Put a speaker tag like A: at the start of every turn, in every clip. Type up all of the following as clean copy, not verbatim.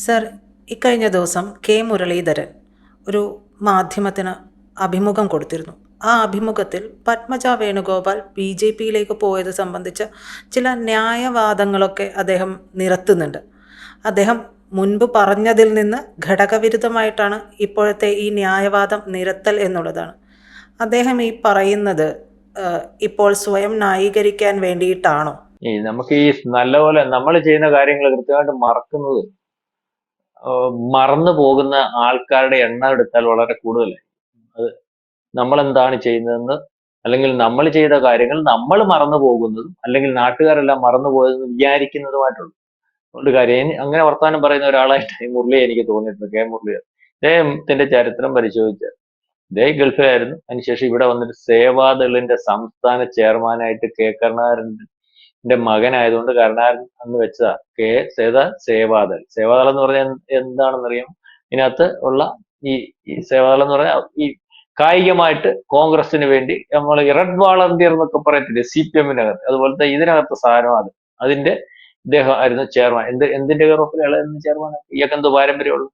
A: Sir, ഇക്കഴിഞ്ഞ ദിവസം K Muraleedharan ഒരു മാധ്യമത്തിന് അഭിമുഖം കൊടുത്തിരുന്നു. ആ അഭിമുഖത്തിൽ പത്മജ വേണുഗോപാൽ BJPയിലേക്ക് പോയത് സംബന്ധിച്ച ചില ന്യായവാദങ്ങളൊക്കെ അദ്ദേഹം നിരത്തുന്നുണ്ട്. അദ്ദേഹം മുൻപ് പറഞ്ഞതിൽ നിന്ന് ഘടകവിരുദ്ധമായിട്ടാണ് ഇപ്പോഴത്തെ ഈ ന്യായവാദം നിരത്തൽ എന്നുള്ളതാണ്. അദ്ദേഹം ഈ പറയുന്നത് ഇപ്പോൾ സ്വയം ന്യായീകരിക്കാൻ വേണ്ടിയിട്ടാണോ?
B: നമുക്ക് ഈ നല്ലപോലെ നമ്മൾ ചെയ്യുന്ന കാര്യങ്ങൾ കൃത്യമായിട്ട് മറന്നു പോകുന്ന ആൾക്കാരുടെ എണ്ണം എടുത്താൽ വളരെ കൂടുതലായി. അത് നമ്മൾ എന്താണ് ചെയ്യുന്നതെന്ന്, അല്ലെങ്കിൽ നമ്മൾ ചെയ്ത കാര്യങ്ങൾ നമ്മൾ മറന്നു പോകുന്നതും അല്ലെങ്കിൽ നാട്ടുകാരെല്ലാം മറന്നു പോയതെന്ന് വിചാരിക്കുന്നതുമായിട്ടുള്ള ഒരു കാര്യം. അങ്ങനെ വർത്തമാനം പറയുന്ന ഒരാളായിട്ട് ഈ മുരളിയെ എനിക്ക് തോന്നിയിട്ടുണ്ട്, കെ മുരളി. അദ്ദേഹത്തിന്റെ ചരിത്രം പരിശോധിച്ചാൽ ഇദ്ദേഹം ഗൾഫിലായിരുന്നു. അതിനുശേഷം ഇവിടെ വന്നിട്ട് സേവാദളിന്റെ സംസ്ഥാന ചെയർമാനായിട്ട് കെ കരുണാകരന്റെ മകനായതുകൊണ്ട് കരുണാകരൻ അന്ന് വെച്ചതാ സേവാദൾ. സേവാദൾ എന്ന് പറഞ്ഞാൽ എന്താണെന്നറിയാം? ഇതിനകത്ത് ഉള്ള ഈ ഈ സേവാദൾ എന്ന് പറഞ്ഞാൽ ഈ കായികമായിട്ട് കോൺഗ്രസിന് വേണ്ടി നമ്മൾ റെഡ് വാളണ്ടിയർ എന്നൊക്കെ പറയത്തില്ലേ, CPM-നകത്ത്, അതുപോലത്തെ ഇതിനകത്ത് സാധനം. അതിന്റെ ഇദ്ദേഹം ആയിരുന്നു ചെയർമാൻ. എന്തിന്റെ കേറോഫിൽ ചെയർമാൻ? ഇയാൾക്ക് എന്തോ പാരമ്പര്യമുള്ളൂ.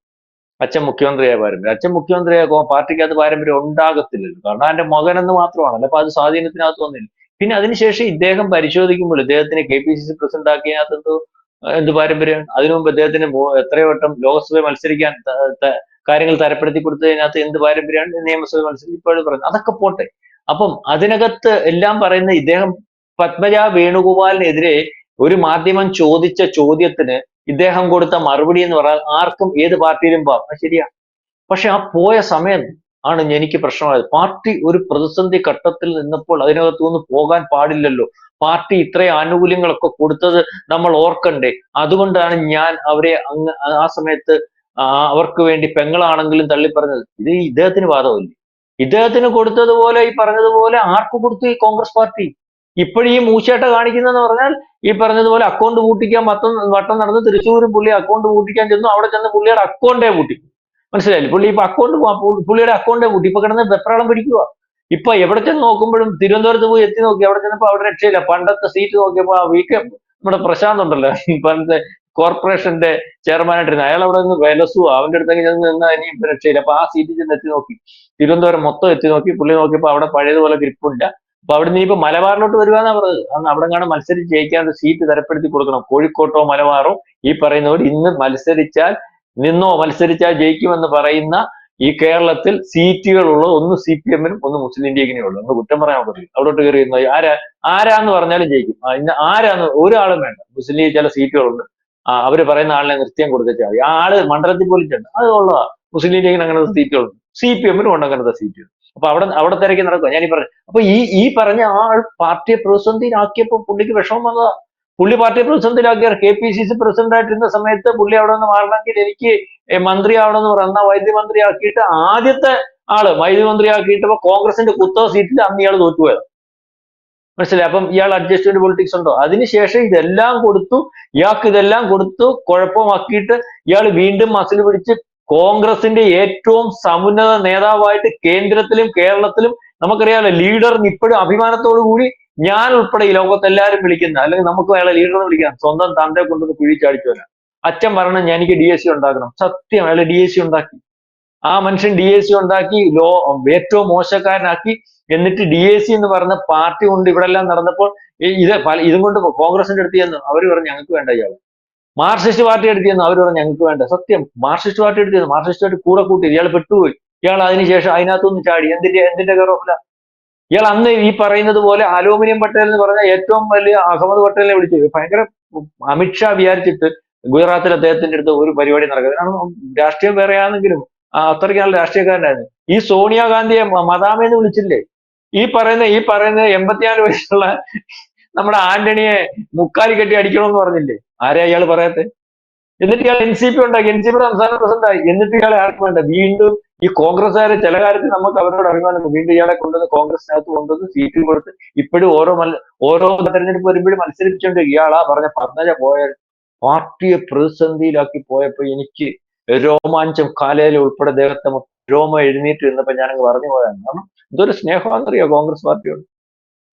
B: അച്ഛൻ മുഖ്യമന്ത്രിയായ പാരമ്പര്യം. അച്ഛൻ മുഖ്യമന്ത്രിയായ പാർട്ടിക്കകത്ത് പാരമ്പര്യം ഉണ്ടാകത്തില്ലല്ലോ, കാരണം എന്റെ മകനെന്ന് മാത്രമാണല്ലോ. അപ്പൊ അത് സ്വാധീനത്തിനകത്ത് വന്നില്ല. പിന്നെ അതിനുശേഷം ഇദ്ദേഹം പരിശോധിക്കുമ്പോൾ ഇദ്ദേഹത്തിന് KPCC പ്രസിഡന്റ് ആക്കിയതിനകത്ത് എന്ത് പാരമ്പര്യമാണ്? അതിനു മുമ്പ് ഇദ്ദേഹത്തിന് എത്രയോ വട്ടം ലോക്സഭ മത്സരിക്കാൻ കാര്യങ്ങൾ തരപ്പെടുത്തി കൊടുത്തതിനകത്ത് എന്ത് പാരമ്പര്യമാണ്? നിയമസഭ മത്സരിച്ച് ഇപ്പോഴും പറയുന്നത്. അതൊക്കെ പോട്ടെ. അപ്പം അതിനകത്ത് എല്ലാം പറയുന്ന ഇദ്ദേഹം പത്മജ വേണുഗോപാലിനെതിരെ ഒരു മാധ്യമം ചോദിച്ച ചോദ്യത്തിന് ഇദ്ദേഹം കൊടുത്ത മറുപടി എന്ന് പറഞ്ഞാൽ ആർക്കും ഏത് പാർട്ടിയിലും പോവാം, അത് ശരിയാ. പക്ഷെ ആ പോയ സമയം ആണ് എനിക്ക് പ്രശ്നമായത്. പാർട്ടി ഒരു പ്രതിസന്ധി ഘട്ടത്തിൽ നിന്നപ്പോൾ അതിനകത്തുനിന്ന് പോകാൻ പാടില്ലല്ലോ. പാർട്ടി ഇത്രയും ആനുകൂല്യങ്ങളൊക്കെ കൊടുത്തത് നമ്മൾ ഓർക്കണ്ടേ? അതുകൊണ്ടാണ് ഞാൻ അവരെ ആ സമയത്ത് അവർക്ക് വേണ്ടി പെങ്ങളാണെങ്കിലും തള്ളിപ്പറഞ്ഞത്. ഇത് ഇദ്ദേഹത്തിന് വാദമില്ലേ? ഇദ്ദേഹത്തിന് കൊടുത്തതുപോലെ, ഈ പറഞ്ഞതുപോലെ ആർക്ക് കൊടുത്തു? ഈ കോൺഗ്രസ് പാർട്ടി. ഇപ്പോഴും ഈ മൂശേട്ട കാണിക്കുന്നതെന്ന് പറഞ്ഞാൽ ഈ പറഞ്ഞതുപോലെ അക്കൗണ്ട് പൂട്ടിക്കാൻ വട്ടം നടന്ന് തൃശ്ശൂരും പുള്ളി അക്കൗണ്ട് പൂട്ടിക്കാൻ ചെന്നു. അവിടെ ചെന്ന് പുള്ളിയുടെ അക്കൗണ്ടേ പൂട്ടി. മനസ്സിലായില്ലേ? പുള്ളി ഇപ്പൊ പുള്ളിയുടെ അക്കൗണ്ടേ പൂട്ടി. ഇപ്പൊ കിടന്ന് വെപ്രാളം പിടിക്കുക. ഇപ്പൊ എവിടെ ചെന്ന് നോക്കുമ്പോഴും, തിരുവനന്തപുരത്ത് പോയി എത്തി നോക്കി, അവിടെ ചെന്നപ്പോ അവിടെ രക്ഷയില്ല. പണ്ടത്തെ സീറ്റ് നോക്കിയപ്പോ ആ നമ്മുടെ പ്രശാന്ത് ഉണ്ടല്ലോ, പണ്ടത്തെ കോർപ്പറേഷന്റെ ചെയർമാനായിട്ടിരുന്ന അയാൾ അവിടെ നിന്ന് വിലസുക. അവന്റെ അടുത്തേക്ക് ചെന്ന് നിന്നാൽ ഇനി ഇപ്പൊ രക്ഷയില്ല. അപ്പൊ ആ സീറ്റിൽ ചെന്ന് എത്തി നോക്കി, തിരുവനന്തപുരം മൊത്തം എത്തി നോക്കി. പുള്ളി നോക്കിയപ്പോ അവിടെ പഴയതുപോലെ ഗ്രിപ്പില്ല. അപ്പൊ അവിടെ നിന്ന് ഇപ്പൊ മലബാറിലോട്ട് വരുവാന്നാ പറഞ്ഞത്. അന്ന് അവിടെ കാണാൻ മത്സരിച്ച് ജയിക്കാൻ സീറ്റ് തരപ്പെടുത്തി കൊടുക്കണം. കോഴിക്കോട്ടോ മലബാറോ ഈ പറയുന്നവർ ഇന്ന് മത്സരിച്ചാൽ ജയിക്കുമെന്ന് പറയുന്ന ഈ കേരളത്തിൽ സീറ്റുകളുള്ള ഒന്ന് CPM-നും ഒന്ന് മുസ്ലിം ലീഗിനേ ഉള്ളൂ. ഒന്ന് കുറ്റം പറയാൻ പറ്റില്ല. അവിടോട്ട് കയറി ആരാന്ന് പറഞ്ഞാലും ജയിക്കും. ഇന്ന് ആരാന്ന് ഒരാളും വേണ്ട. മുസ്ലിം ലീഗ് ചില സീറ്റുകളുണ്ട്, അവര് പറയുന്ന ആളിനെ നിർത്തിയാൻ കൊടുത്തേച്ചാൽ മതി. ആ ആള് മണ്ഡലത്തിൽ പോലും ചെണ്ട് അത് ഉള്ളതാ. മുസ്ലിം ലീഗിന് അങ്ങനത്തെ സീറ്റുകളുണ്ട്, CPM-നും ഉണ്ട് അങ്ങനത്തെ സീറ്റുകൾ. അപ്പൊ അവിടെ തിരക്കി നടക്കുക. ഞാനീ പറഞ്ഞു. അപ്പൊ ഈ പറഞ്ഞ ആൾ പാർട്ടിയെ പ്രതിസന്ധിയിലാക്കിയപ്പോ പുള്ളിക്ക് വിഷമം വന്നതാ. പുള്ളി പാർട്ടിയെ പ്രതിസന്ധിയിലാക്കിയ KPCC പ്രസിഡന്റ് ആയിട്ടിരുന്ന സമയത്ത് പുള്ളി അവിടെ നിന്ന് മാറണമെങ്കിൽ എനിക്ക് മന്ത്രിയാവണമെന്ന് പറഞ്ഞ വൈദ്യുതി മന്ത്രിയാക്കിയിട്ട് ആദ്യത്തെ ആള് വൈദ്യുതി മന്ത്രിയാക്കിയിട്ടപ്പോ കോൺഗ്രസിന്റെ കുത്തക സീറ്റിൽ അന്ന് ഇയാൾ തോറ്റുപോയത്. മനസ്സിലായി? അപ്പം ഇയാൾ അഡ്ജസ്റ്റ്മെന്റ് പൊളിറ്റിക്സ് ഉണ്ടോ? അതിനുശേഷം ഇതെല്ലാം കൊടുത്തു, ഇയാൾക്ക് ഇതെല്ലാം കൊടുത്തു കുഴപ്പമാക്കിയിട്ട് ഇയാൾ വീണ്ടും മസിൽ പിടിച്ച് കോൺഗ്രസിന്റെ ഏറ്റവും സമുന്നത നേതാവായിട്ട് കേന്ദ്രത്തിലും കേരളത്തിലും, നമുക്കറിയാമല്ലോ, ലീഡറിന് ഇപ്പോഴും അഭിമാനത്തോടു കൂടി ഞാൻ ഉൾപ്പെടെ ഈ ലോകത്ത് എല്ലാവരും വിളിക്കുന്ന, അല്ലെങ്കിൽ നമുക്ക് അയാളെ ലീഡർ എന്ന് വിളിക്കാം, സ്വന്തം തന്റെ കൊണ്ടൊന്ന് കുഴിച്ചടിച്ചു വരാം. അച്ഛൻ പറഞ്ഞു എനിക്ക് DSC ഉണ്ടാക്കണം. സത്യം, അയാൾ DSC ഉണ്ടാക്കി. ആ മനുഷ്യൻ DSC ഉണ്ടാക്കി ഏറ്റവും മോശക്കാരനാക്കി. എന്നിട്ട് DSC എന്ന് പറഞ്ഞ പാർട്ടി കൊണ്ട് ഇവിടെ എല്ലാം നടന്നപ്പോൾ ഇതും കൊണ്ട് കോൺഗ്രസിന്റെ അടുത്ത് ചെന്നു. അവര് പറഞ്ഞു ഞങ്ങൾക്ക് വേണ്ട ഇയാൾ. മാർക്സിസ്റ്റ് പാർട്ടി എടുത്ത് ചെന്നു. അവര് പറഞ്ഞു ഞങ്ങൾക്ക് വേണ്ട. സത്യം, മാർക്സിസ്റ്റ് പാർട്ടി എടുത്ത് ചെന്നു. മാർക്സിസ്റ്റ് പാർട്ടി കൂടെ കൂട്ടി. ഇയാൾ പെട്ടുപോയി. ഇയാൾ അതിനുശേഷം അതിനകത്തൊന്ന് ചാടി. എന്തിന്റെ കയറോഫില? ഇയാൾ അന്ന് ഈ പറയുന്നത് പോലെ അലൂമിനിയം പട്ടേൽ എന്ന് പറഞ്ഞ ഏറ്റവും വലിയ അഹമ്മദ് പട്ടേലിനെ വിളിച്ചു. ഭയങ്കര അമിത്ഷാ വിചാരിച്ചിട്ട് ഗുജറാത്തിൽ അദ്ദേഹത്തിന്റെ അടുത്ത് ഒരു പരിപാടി നടക്കുന്നത്. കാരണം രാഷ്ട്രീയം വേറെയാണെങ്കിലും അത്രയ്ക്ക് നല്ല രാഷ്ട്രീയക്കാരനായിരുന്നു. ഈ സോണിയാഗാന്ധിയെ മദാമെന്ന് വിളിച്ചില്ലേ? ഈ പറയുന്ന 84 വയസ്സുള്ള നമ്മുടെ ആന്റണിയെ മുക്കാലി കെട്ടി അടിക്കണമെന്ന് പറഞ്ഞില്ലേ? ആരെയാ ഇയാൾ പറയാത്തെ? എന്നിട്ട് ഇയാൾ NCP ഉണ്ടാക്കി. NCP സംസ്ഥാന പ്രസിഡന്റ് ആയി. എന്നിട്ട് ഇയാളെ ആർക്കും വേണ്ട. വീണ്ടും ഈ കോൺഗ്രസ്സുകാരെ ചില കാര്യത്തിൽ നമുക്ക് അവരോട് അഭിമാനം. വീണ്ടും ഇയാളെ കൊണ്ടുവന്ന് കോൺഗ്രസിനകത്ത് കൊണ്ടുവന്ന് സീറ്റ് കൊടുത്ത് ഇപ്പോഴും ഓരോ തെരഞ്ഞെടുപ്പ് വരുമ്പോഴും മത്സരിപ്പിച്ചുകൊണ്ട് ഇയാളാ പറഞ്ഞ പത്മജ പോയ പാർട്ടിയെ പ്രതിസന്ധിയിലാക്കി പോയപ്പോ എനിക്ക് രോമാഞ്ചം കാലയിൽ ഉൾപ്പെടെ ദേഹത്തെ രോമം എഴുന്നേറ്റ് നിന്നപ്പോ ഞാനങ്ങ് പറഞ്ഞു പോയതാണ്. കാരണം ഇതൊരു സ്നേഹമാണെന്നറിയോ കോൺഗ്രസ് പാർട്ടിയോട്?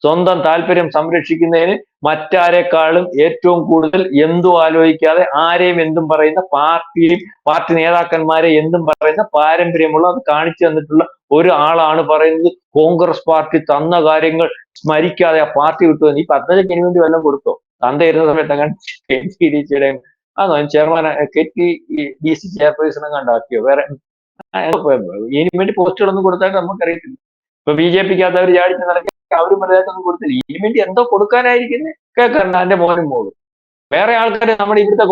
B: സ്വന്തം താല്പര്യം സംരക്ഷിക്കുന്നതിന് മറ്റാരെക്കാളും ഏറ്റവും കൂടുതൽ എന്തും ആലോചിക്കാതെ ആരെയും എന്തും പറയുന്ന പാർട്ടി നേതാക്കന്മാരെ എന്തും പറയുന്ന പാരമ്പര്യമുള്ള അത് കാണിച്ചു തന്നിട്ടുള്ള ഒരു ആളാണ് പറയുന്നത് കോൺഗ്രസ് പാർട്ടി തന്ന കാര്യങ്ങൾ സ്മരിക്കാതെ ആ പാർട്ടി വിട്ടു. ഈ പദ്ധതിക്ക് ഇതിനു വേണ്ടി വല്ലതും കൊടുത്തോ? തന്ത ഇരുന്ന സമയത്ത് അങ്ങനെ KTDCയുടെയും ചെയർമാൻ KTDC ചെയർപേഴ്സൺ കണ്ടാക്കിയോ? വേറെ ഇതിനു വേണ്ടി പോസ്റ്റുകളൊന്നും കൊടുത്തായിട്ട് നമുക്കറിയത്തില്ല. ഇപ്പൊ BJPക്ക് അവർ ചാടിച്ച് നടക്കാൻ അവരും വലുതായിട്ടൊന്നും കൊടുത്തില്ല. ഇതിനു വേണ്ടി എന്തോ കൊടുക്കാനായിരിക്കുന്നത് കേൾക്കണ്ട മോനും മോളും. വേറെ ആൾക്കാർ നമ്മുടെ ഇവിടുത്തെ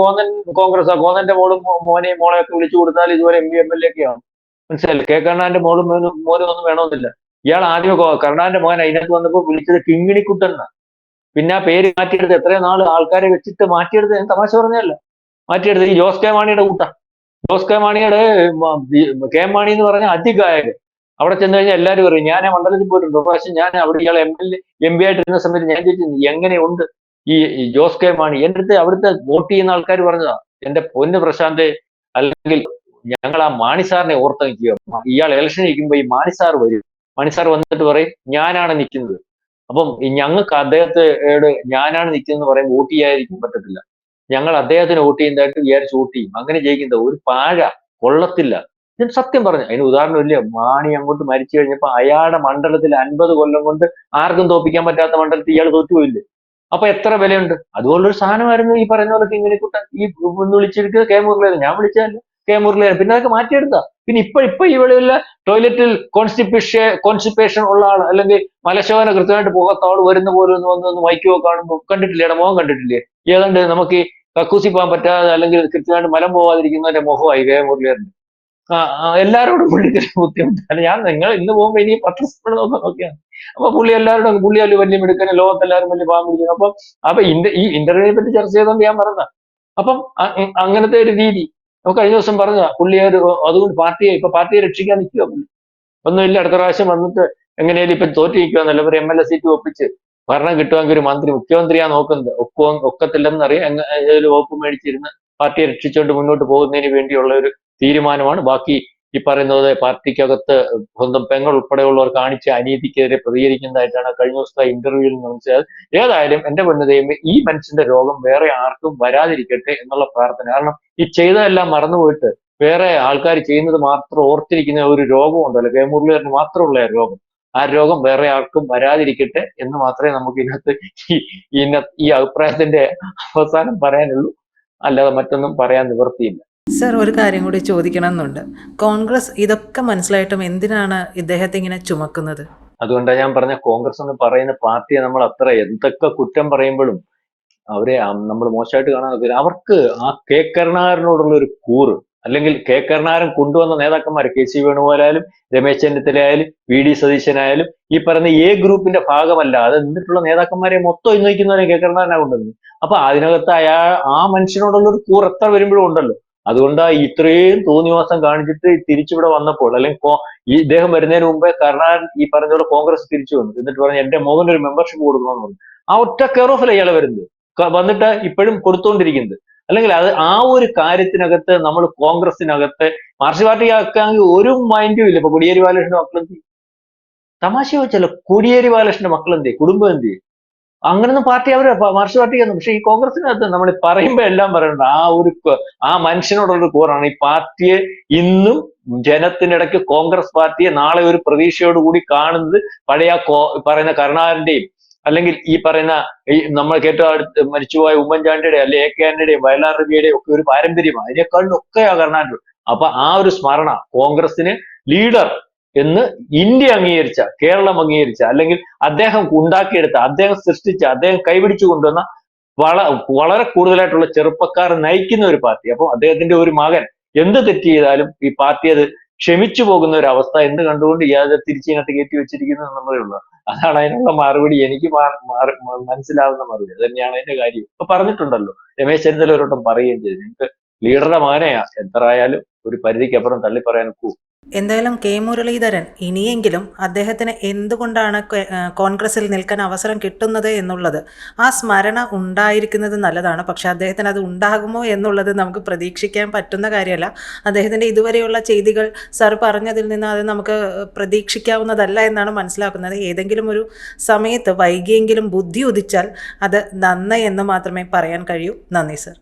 B: കോന്നന്റെ മോളും മോനെയും മോളെ ഒക്കെ വിളിച്ചു കൊടുത്താൽ ഇതുപോലെ MP MLA ഒക്കെ ആവും. മനസ്സിലായില്ലേ? കർണാന്റെ മോനും ഒന്നും വേണമെന്നില്ല. ഇയാൾ ആദ്യം കർണാന്റെ മോൻ അതിനകത്ത് വന്നപ്പോൾ വിളിച്ചത് കിങ്ങിണിക്കുട്ടൻ എന്നാ. പിന്നെ ആ പേര് മാറ്റിയെടുത്ത് എത്രയോ നാൾ ആൾക്കാരെ വെച്ചിട്ട് മാറ്റിയെടുത്ത്, ഞാൻ തമാശ പറഞ്ഞല്ല, മാറ്റിയെടുത്ത് ഈ ജോസ് കെ മാണിയുടെ കൂട്ടാ. ജോസ് കെ മാണിയുടെ KM മാണി എന്ന് പറഞ്ഞ അതിഗായകൻ. അവിടെ ചെന്ന് കഴിഞ്ഞാൽ എല്ലാവരും പറയും. ഞാൻ ആ മണ്ഡലത്തിൽ പോയിട്ടുണ്ട്. പ്രാവശ്യം ഞാൻ അവിടെ ഇയാൾ MP ആയിട്ടിരുന്ന സമയത്ത് ഞാൻ ചോദിച്ചു എങ്ങനെയുണ്ട് ഈ ജോസ് കെ മാണി. എൻ്റെ അടുത്ത് അവിടുത്തെ വോട്ട് ചെയ്യുന്ന ആൾക്കാർ പറഞ്ഞതാ, എന്റെ പൊന്ന് പ്രശാന്ത്, അല്ലെങ്കിൽ ഞങ്ങൾ ആ മാണി സാറിനെ ഓർത്തെനിക്കുക. ഇയാൾ ഇലക്ഷൻ നിൽക്കുമ്പോൾ ഈ മാണി സാർ വരും. മാണി സാർ വന്നിട്ട് പറയും ഞാനാണ് നിൽക്കുന്നത്. അപ്പം ഞങ്ങൾക്ക് അദ്ദേഹത്തോട് ഞാനാണ് നിൽക്കുന്നത് പറയും വോട്ട് ചെയ്യാതിരിക്കാൻ പറ്റത്തില്ല. ഞങ്ങൾ അദ്ദേഹത്തിന് വോട്ട് ചെയ്യുന്നതായിട്ട് വിചാരിച്ച് വോട്ട് ചെയ്യും. അങ്ങനെ ജയിക്കുന്നത് ഒരു പാഴ, കൊള്ളത്തില്ല. ഞാൻ സത്യം പറഞ്ഞു. അതിന് ഉദാഹരണമില്ല. മാണി അങ്ങോട്ട് മരിച്ചു കഴിഞ്ഞപ്പോൾ അയാളുടെ മണ്ഡലത്തിൽ 50 കൊല്ലം കൊണ്ട് ആർക്കും തോപ്പിക്കാൻ പറ്റാത്ത മണ്ഡലത്തിൽ ഇയാൾ തോറ്റുപോയില്ലേ? അപ്പൊ എത്ര വിലയുണ്ട്? അതുപോലൊരു സാധനമായിരുന്നു ഈ പറയുന്ന പോലെ കിങ്ങിണിക്കുട്ടൻ. ഈ വിളിച്ചിരിക്കുന്നത് K. മുരളീധരൻ. ഞാൻ വിളിച്ചതല്ല, K. മുരളീധരൻ. പിന്നെ അതൊക്കെ മാറ്റിയെടുത്താ. പിന്നെ ഇപ്പൊ ഇവിടെയുള്ള ടോയ്ലറ്റിൽ കോൺസ്റ്റിപ്പേഷൻ ഉള്ള ആൾ, അല്ലെങ്കിൽ മലശോധന കൃത്യമായിട്ട് പോകാത്ത ആൾ വരുന്ന പോലെ ഒന്ന് വൈക്കോ കാണുമ്പോൾ കണ്ടിട്ടില്ലേ? മുഖം കണ്ടിട്ടില്ലേ? ഏതാണ്ട് നമുക്ക് കക്കൂസി പോകാൻ പറ്റാതെ അല്ലെങ്കിൽ കൃത്യമായിട്ട് മലം പോകാതിരിക്കുന്നതിന്റെ മുഖമായി K. മുരളീധരൻ. എല്ലാവരോടും പുള്ളിക്ക് ബുദ്ധിമുട്ടാണ്. നിങ്ങൾ ഇന്ന് പോകുമ്പോ ഇനി പത്രസ്പീഡ് നോക്കിയാണ്. അപ്പൊ പുള്ളി എല്ലാവരോടും പുള്ളി വലിയ മിടുക്കനെ, ലോകത്തെല്ലാവരും വലിയ പാവം പിടിക്കുന്നു. അപ്പൊ ഈ ഇന്റർവ്യൂവിനെ പറ്റി ചർച്ച ചെയ്തുകൊണ്ട് ഞാൻ പറഞ്ഞ. അപ്പം അങ്ങനത്തെ ഒരു രീതി നമുക്ക് കഴിഞ്ഞ ദിവസം പറഞ്ഞ പുള്ളി അതുകൊണ്ട് പാർട്ടിയെ രക്ഷിക്കാൻ നിൽക്കുക പുള്ളി. ഒന്നുമില്ല, അടുത്ത പ്രാവശ്യം വന്നിട്ട് എങ്ങനെയാലും ഇപ്പൊ തോറ്റു നിൽക്കുകയെന്നല്ല, ഒരു MLA സീറ്റ് ഒപ്പിച്ച് ഭരണം കിട്ടുമെങ്കിൽ ഒരു മുഖ്യമന്ത്രിയാ നോക്കുന്നത്. ഒക്കത്തില്ലെന്നറിയാം. ഒരു വകുപ്പ് മേടിച്ചിരുന്ന് പാർട്ടിയെ രക്ഷിച്ചുകൊണ്ട് മുന്നോട്ട് പോകുന്നതിന് വേണ്ടിയുള്ള ഒരു തീരുമാനമാണ്. ബാക്കി ഈ പറയുന്നത് പാർട്ടിക്കകത്ത് സ്വന്തം പെങ്ങൾ ഉൾപ്പെടെയുള്ളവർ കാണിച്ച അനീതിക്കെതിരെ പ്രതികരിക്കുന്നതായിട്ടാണ് കഴിഞ്ഞ ദിവസത്തെ ഇന്റർവ്യൂവിൽ മനസ്സിലായത്. ഏതായാലും എന്റെ പൊന്നു, ഈ മനുഷ്യന്റെ രോഗം വേറെ ആർക്കും വരാതിരിക്കട്ടെ എന്നുള്ള പ്രാർത്ഥന. കാരണം ഈ ചെയ്തതെല്ലാം മറന്നുപോയിട്ട് വേറെ ആൾക്കാർ ചെയ്യുന്നത് മാത്രം ഓർത്തിരിക്കുന്ന ഒരു രോഗം ഉണ്ടല്ലോ, K. മുരളീധരന് മാത്രമുള്ള രോഗം. ആ രോഗം വേറെ ആർക്കും വരാതിരിക്കട്ടെ എന്ന് മാത്രമേ നമുക്ക് ഇതിനകത്ത് ഈ അഭിപ്രായത്തിന്റെ അവസാനം പറയാനുള്ളൂ. അല്ലാതെ മറ്റൊന്നും പറയാൻ നിവൃത്തിയില്ല.
A: സർ, ഒരു കാര്യം കൂടി ചോദിക്കണം എന്നുണ്ട്. കോൺഗ്രസ് ഇതൊക്കെ മനസ്സിലായിട്ടും എന്തിനാണ് ഇദ്ദേഹത്തെ ഇങ്ങനെ ചുമക്കുന്നത്?
B: അതുകൊണ്ടാണ് ഞാൻ പറഞ്ഞ കോൺഗ്രസ് എന്ന് പറയുന്ന പാർട്ടിയെ നമ്മൾ അത്ര എന്തൊക്കെ കുറ്റം പറയുമ്പോഴും അവരെ നമ്മൾ മോശമായിട്ട് കാണാൻ നോക്കില്ല. അവർക്ക് ആ K. കരുണാകരനോടുള്ള ഒരു കൂറ്, അല്ലെങ്കിൽ K. കരുണാകരൻ കൊണ്ടുവന്ന നേതാക്കന്മാർ KC വേണുഗോപാലായാലും രമേശ് ചെന്നിത്തലയായാലും VD സതീശനായാലും ഈ പറയുന്ന ഗ്രൂപ്പിന്റെ ഭാഗമല്ല. അത് എന്നിട്ടുള്ള നേതാക്കന്മാരെ മൊത്തം ഇന്നയിക്കുന്നവരെ K. കരുണാകരനാണ് കൊണ്ടുവന്നത്. അപ്പൊ അതിനകത്ത് ആ മനുഷ്യനോടുള്ള ഒരു കൂറ് എത്ര വരുമ്പോഴും ഉണ്ടല്ലോ. അതുകൊണ്ടാ ഇത്രയും തോന്നിവാസം കാണിച്ചിട്ട് തിരിച്ചിവിടെ വന്നപ്പോൾ, അല്ലെങ്കിൽ ഇദ്ദേഹം വരുന്നതിന് മുമ്പേ കരുണാകരൻ ഈ പറഞ്ഞ പോലെ കോൺഗ്രസ് തിരിച്ചു വന്നു. എന്നിട്ട് പറഞ്ഞു എന്റെ മോഹൻ ഒരു മെമ്പർഷിപ്പ് കൊടുക്കണമെന്ന് പറഞ്ഞു. ആ ഒറ്റ കെയർ ഓഫിൽ ഇയാളെ വരുന്നത് വന്നിട്ട് ഇപ്പോഴും കൊടുത്തുകൊണ്ടിരിക്കുന്നത്. അല്ലെങ്കിൽ ആ ഒരു കാര്യത്തിനകത്ത് നമ്മൾ കോൺഗ്രസിനകത്ത് മാർക്സിസ്റ്റ് പാർട്ടി ആക്കാമെങ്കിൽ ഒരു മൈൻഡും ഇല്ല. ഇപ്പൊ കോടിയേരി ബാലകൃഷ്ണന്റെ മക്കളെന്തി? തമാശ വെച്ചല്ലോ, കോടിയേരി ബാലകൃഷ്ണന്റെ മക്കളെന്തി? കുടുംബം എന്തി? അങ്ങനൊന്നും പാർട്ടി മാർക്സിസ്റ്റ് പാർട്ടിക്കൊന്നും. പക്ഷെ ഈ കോൺഗ്രസിനകത്ത് നമ്മൾ പറയുമ്പോ എല്ലാം പറയണ്ട. ആ മനുഷ്യനോടുള്ള കൂറാണ് ഈ പാർട്ടിയെ ഇന്നും ജനത്തിനിടയ്ക്ക് കോൺഗ്രസ് പാർട്ടിയെ നാളെ ഒരു പ്രതീക്ഷയോടുകൂടി കാണുന്നത്. പഴയ പറയുന്ന കരുണാകരന്റെയും, അല്ലെങ്കിൽ ഈ പറയുന്ന നമ്മൾ ഏറ്റവും അടുത്ത് മരിച്ചുപോയ ഉമ്മൻചാണ്ടിയുടെ, അല്ലെ AK ആന്റണിയുടെയും വയലാർ രവിയുടെയും ഒക്കെ ഒരു പാരമ്പര്യമാണ്. അതിനേക്കാളും ഒക്കെയാ കരുണാകരൻ. അപ്പൊ ആ ഒരു സ്മരണ കോൺഗ്രസിന് ലീഡർ എന്ന് ഇന്ത്യ അംഗീകരിച്ച, കേരളം അംഗീകരിച്ച, അല്ലെങ്കിൽ അദ്ദേഹം ഉണ്ടാക്കിയെടുത്ത, അദ്ദേഹം സൃഷ്ടിച്ച, അദ്ദേഹം കൈപിടിച്ചു കൊണ്ടുവന്ന വളരെ കൂടുതലായിട്ടുള്ള ചെറുപ്പക്കാർ നയിക്കുന്ന ഒരു പാർട്ടി. അപ്പൊ അദ്ദേഹത്തിന്റെ ഒരു മകൻ എന്ത് തെറ്റ് ചെയ്താലും ഈ പാർട്ടി അത് ക്ഷമിച്ചു പോകുന്ന ഒരു അവസ്ഥ എന്ത് കണ്ടുകൊണ്ട് ഇയാളെ തിരിച്ചിനകത്ത് കയറ്റി വെച്ചിരിക്കുന്നു എന്നുള്ളതേ ഉള്ളൂ. അതാണ് അതിനുള്ള മറുപടി. എനിക്ക് മനസ്സിലാവുന്ന മറുപടി അത് തന്നെയാണ് അതിന്റെ കാര്യം. ഇപ്പൊ പറഞ്ഞിട്ടുണ്ടല്ലോ, രമേശ് ചെന്നിത്തല ഒരു വട്ടം പറയുകയും ചെയ്തു, നിങ്ങൾക്ക് ലീഡറുടെ മകനെയാ എത്രയായാലും ഒരു പരിധിക്കപ്പുറം തള്ളി പറയാൻ
A: എന്തായാലും കെ മുരളീധരൻ ഇനിയെങ്കിലും അദ്ദേഹത്തിന് എന്തുകൊണ്ടാണ് കോൺഗ്രസിൽ നിൽക്കാൻ അവസരം കിട്ടുന്നത് എന്നുള്ളത് ആ സ്മരണ ഉണ്ടായിരിക്കുന്നത് നല്ലതാണ്. പക്ഷെ അദ്ദേഹത്തിന് അത് ഉണ്ടാകുമോ എന്നുള്ളത് നമുക്ക് പ്രതീക്ഷിക്കാൻ പറ്റുന്ന കാര്യമല്ല. അദ്ദേഹത്തിൻ്റെ ഇതുവരെയുള്ള ചെയ്തികൾ സാർ പറഞ്ഞതിൽ നിന്ന് അത് നമുക്ക് പ്രതീക്ഷിക്കാവുന്നതല്ല എന്നാണ് മനസ്സിലാക്കുന്നത്. ഏതെങ്കിലും ഒരു സമയത്ത് വൈകിയെങ്കിലും ബുദ്ധി ഉദിച്ചാൽ അത് നന്ദി എന്ന് മാത്രമേ പറയാൻ കഴിയൂ. നന്ദി സർ.